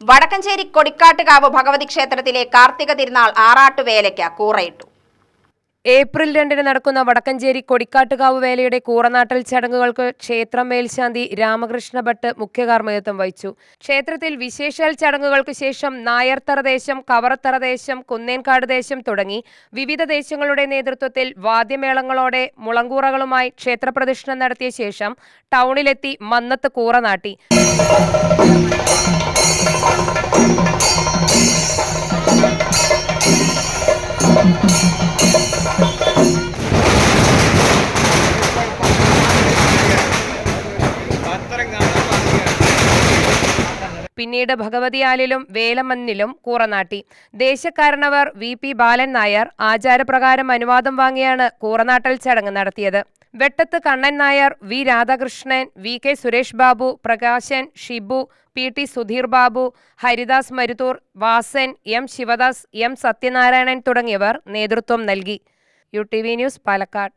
വടക്കഞ്ചേരി കൊടിക്കാട്ടുകാവ് ഭഗവതി ക്ഷേത്രത്തിലെ കാർത്തിക തിരുനാൾ ആറാട്ടുവേലയ്ക്ക് കൂറയിട്ടു. ഏപ്രിൽ 2 നടക്കുന്ന വടക്കഞ്ചേരി കൊടിക്കാട്ടുകാവ് വേലയുടെ കൂറനാട്ടൽ ചടങ്ങുകൾക്ക് ക്ഷേത്രം മേൽശാന്തി രാമകൃഷ്ണ ഭട്ട് മുഖ്യകാർമ്മികത്വം വഹിച്ചു. ക്ഷേത്രത്തിൽ വിശേഷാൽ ചടങ്ങുകൾക്ക് ശേഷം നായർത്തറ ദേശം, കവറത്തറ ദേശം, കുന്നേൻകാട് ദേശം തുടങ്ങി വിവിധ ദേശങ്ങളുടെ നേതൃത്വത്തിൽ വാദ്യമേളങ്ങളോടെ മുളങ്കൂറകളുമായി ക്ഷേത്രപ്രദക്ഷിണം നടത്തിയ ശേഷം ടൗണിലെത്തി മന്നത്ത് കൂറ നാട്ടി. പിന്നീട് ഭഗവതിയാലിലും വേലമന്നിലും കൂറനാട്ടി. ദേശക്കാരനവർ VP ബാലൻ നായർ ആചാരപ്രകാരം അനുവാദം വാങ്ങിയാണ് കൂറനാട്ടൽ ചടങ്ങ് നടത്തിയത്. വെട്ടത്ത് Kannan Nair, V Radhakrishnan, VK Suresh Babu, Prakashan, Shibu, PT Sudheer Babu, Haridas Maruthur, Vasan, M Sivadas, M Sathyanarayanan തുടങ്ങിയവർ നേതൃത്വം നൽകി. UTV news, Palakkad.